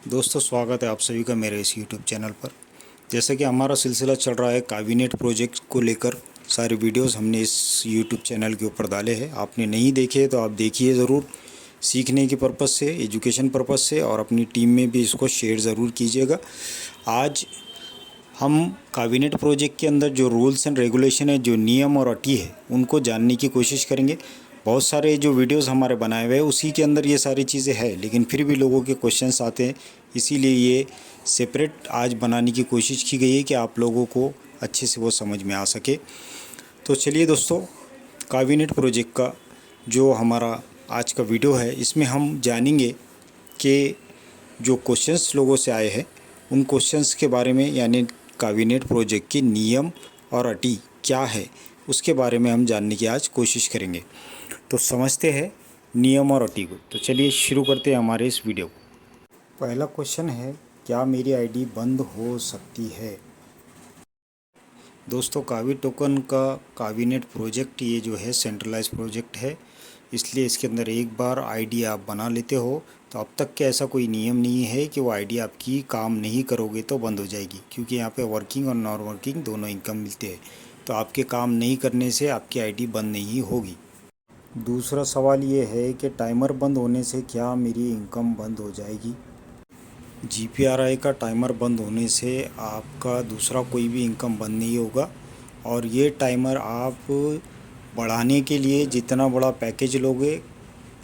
दोस्तों, स्वागत है आप सभी का मेरे इस यूट्यूब चैनल पर। जैसे कि हमारा सिलसिला चल रहा है कावीनेट प्रोजेक्ट को लेकर, सारे वीडियोस हमने इस यूट्यूब चैनल के ऊपर डाले हैं। आपने नहीं देखे तो आप देखिए ज़रूर, सीखने के पर्पज़ से, एजुकेशन पर्पज़ से, और अपनी टीम में भी इसको शेयर ज़रूर कीजिएगा। आज हम कावीनेट प्रोजेक्ट के अंदर जो रूल्स एंड रेगुलेशन है, जो नियम और अटी है, उनको जानने की कोशिश करेंगे। बहुत सारे जो वीडियोस हमारे बनाए हुए हैं उसी के अंदर ये सारी चीज़ें हैं, लेकिन फिर भी लोगों के क्वेश्चंस आते हैं, इसीलिए ये सेपरेट आज बनाने की कोशिश की गई है कि आप लोगों को अच्छे से वो समझ में आ सके। तो चलिए दोस्तों, कावीनेट प्रोजेक्ट का जो हमारा आज का वीडियो है, इसमें हम जानेंगे कि जो क्वेश्चंस लोगों से आए हैं उन क्वेश्चंस के बारे में, यानी कावीनेट प्रोजेक्ट के नियम और अटी क्या है उसके बारे में हम जानने की आज कोशिश करेंगे। तो समझते हैं नियम और अटी को। तो चलिए शुरू करते हैं हमारे इस वीडियो को। पहला क्वेश्चन है, क्या मेरी आईडी बंद हो सकती है? दोस्तों, कावी टोकन का कावीनेट प्रोजेक्ट ये जो है सेंट्रलाइज प्रोजेक्ट है, इसलिए इसके अंदर एक बार आईडी आप बना लेते हो तो अब तक के ऐसा कोई नियम नहीं है कि वो आईडी आपकी काम नहीं करोगे तो बंद हो जाएगी, क्योंकि यहाँ पे वर्किंग और नॉन वर्किंग दोनों इनकम मिलते हैं। तो आपके काम नहीं करने से आपकी आईडी बंद नहीं होगी। दूसरा सवाल ये है कि टाइमर बंद होने से क्या मेरी इनकम बंद हो जाएगी? जीपीआरआई का टाइमर बंद होने से आपका दूसरा कोई भी इनकम बंद नहीं होगा, और ये टाइमर आप बढ़ाने के लिए जितना बड़ा पैकेज लोगे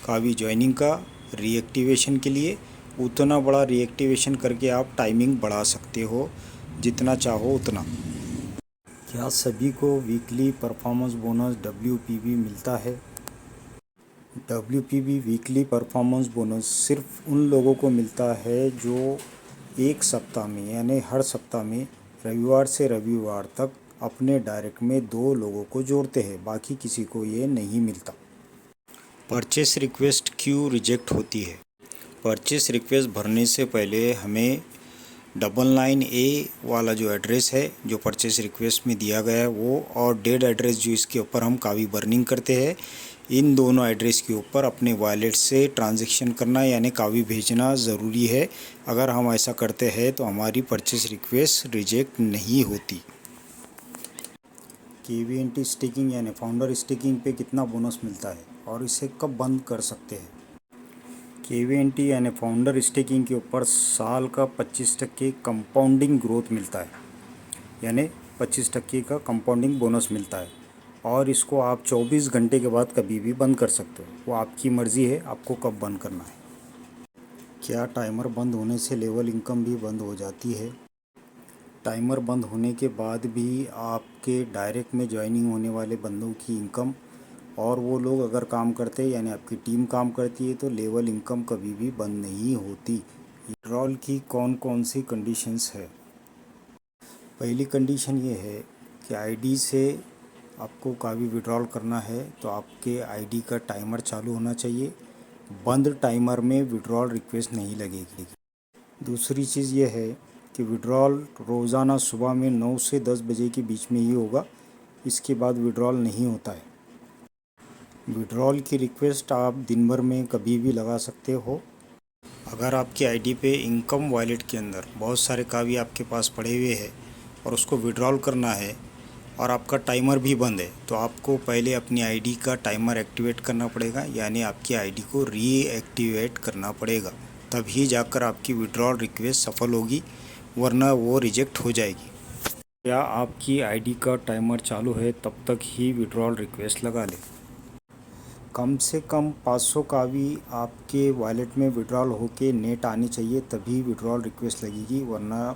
कावी ज्वाइनिंग का रीएक्टिवेशन के लिए, उतना बड़ा रीएक्टिवेशन करके आप टाइमिंग बढ़ा सकते हो, जितना चाहो उतना। क्या सभी को वीकली परफॉर्मेंस बोनस WPB मिलता है? WPB वीकली परफॉर्मेंस बोनस सिर्फ उन लोगों को मिलता है जो एक सप्ताह में, यानी हर सप्ताह में रविवार से रविवार तक अपने डायरेक्ट में 2 लोगों को जोड़ते हैं, बाकी किसी को ये नहीं मिलता। परचेस रिक्वेस्ट क्यों रिजेक्ट होती है? परचेस रिक्वेस्ट भरने से पहले हमें 99A वाला जो एड्रेस है जो परचेस रिक्वेस्ट में दिया गया है वो, और डेड एड्रेस जो इसके ऊपर हम कावी बर्निंग करते हैं, इन दोनों एड्रेस के ऊपर अपने वॉलेट से ट्रांजैक्शन करना यानी कावी भेजना ज़रूरी है। अगर हम ऐसा करते हैं तो हमारी परचेस रिक्वेस्ट रिजेक्ट नहीं होती। KVNT स्टेकिंग यानी फाउंडर स्टेकिंग पे कितना बोनस मिलता है और इसे कब बंद कर सकते हैं? KVNT यानी फाउंडर स्टेकिंग के ऊपर साल का 25% कंपाउंडिंग ग्रोथ मिलता है, यानी 25% का कंपाउंडिंग बोनस मिलता है, और इसको आप 24 घंटे के बाद कभी भी बंद कर सकते हो। वो आपकी मर्ज़ी है आपको कब बंद करना है। क्या टाइमर बंद होने से लेवल इनकम भी बंद हो जाती है? टाइमर बंद होने के बाद भी आपके डायरेक्ट में ज्वाइनिंग होने वाले बंदों की इनकम, और वो लोग अगर काम करते हैं यानी आपकी टीम काम करती है, तो लेवल इनकम कभी भी बंद नहीं होती। विड्रॉल की कौन कौन सी कंडीशंस है? पहली कंडीशन ये है कि आईडी से आपको कावी विड्रॉल करना है तो आपके आईडी का टाइमर चालू होना चाहिए। बंद टाइमर में विड्रॉल रिक्वेस्ट नहीं लगेगी। दूसरी चीज़ ये है कि विड्रॉल रोज़ाना सुबह में 9 से 10 बजे के बीच में ही होगा, इसके बाद विड्रॉल नहीं होता है। विड्रॉल की रिक्वेस्ट आप दिन भर में कभी भी लगा सकते हो। अगर आपकी आईडी पे इनकम वॉलेट के अंदर बहुत सारे कावी आपके पास पड़े हुए हैं और उसको विड्रॉल करना है और आपका टाइमर भी बंद है, तो आपको पहले अपनी आईडी का टाइमर एक्टिवेट करना पड़ेगा, यानी आपकी आईडी को रीएक्टिवेट करना पड़ेगा, तभी जाकर आपकी विड्रॉल रिक्वेस्ट सफल होगी, वरना वो रिजेक्ट हो जाएगी। क्या आपकी आईडी का टाइमर चालू है तब तक ही विड्रॉल रिक्वेस्ट लगा लें। कम से कम 500 कावी आपके वॉलेट में विड्रॉल होके नेट आनी चाहिए, तभी विड्रॉल रिक्वेस्ट लगेगी, वरना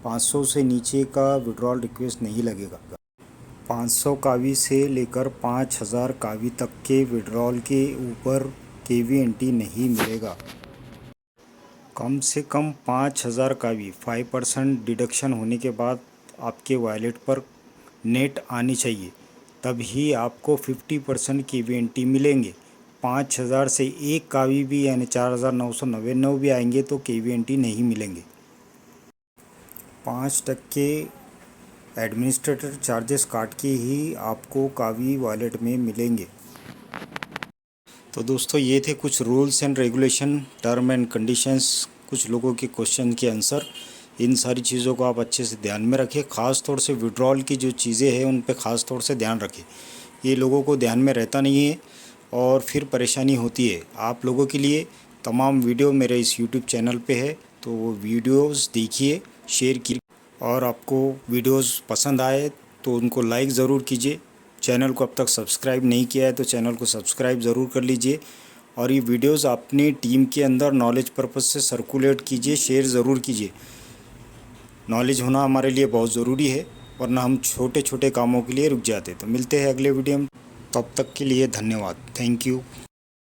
500 से नीचे का विड्रॉल रिक्वेस्ट नहीं लगेगा। 500 कावी से लेकर 5000 कावी तक के विड्रॉल के ऊपर KVNT नहीं मिलेगा। कम से कम 5000 कावी 5% डिडक्शन होने के बाद आपके वॉलेट पर नेट आनी चाहिए, तभी आपको 50% KVNT मिलेंगे। 5000 से एक कावी भी यानी 4999 भी आएंगे तो KVNT नहीं मिलेंगे। 5% एडमिनिस्ट्रेटर चार्जेस काट के ही आपको कावी वॉलेट में मिलेंगे। तो दोस्तों, ये थे कुछ rules and regulation, term and conditions कुछ लोगों के क्वेश्चन के आंसर, इन सारी चीज़ों को आप अच्छे से ध्यान में रखें। ख़ास तौर से विड्रॉल की जो चीज़ें हैं उन पे ख़ास तौर से ध्यान रखें। ये लोगों को ध्यान में रहता नहीं है और फिर परेशानी होती है। आप लोगों के लिए तमाम वीडियो मेरे इस यूट्यूब चैनल पे है, तो वो वीडियोस देखिए, शेयर कीजिए, और आपको वीडियोस पसंद आए तो उनको लाइक ज़रूर कीजिए। चैनल को अब तक सब्सक्राइब नहीं किया है तो चैनल को सब्सक्राइब ज़रूर कर लीजिए, और ये वीडियोस अपनी टीम के अंदर नॉलेज पर्पज़ से सर्कुलेट कीजिए, शेयर ज़रूर कीजिए। नॉलेज होना हमारे लिए बहुत ज़रूरी है, वरना हम छोटे छोटे कामों के लिए रुक जाते। तो मिलते हैं अगले वीडियो में, तब तक के लिए धन्यवाद। Thank you.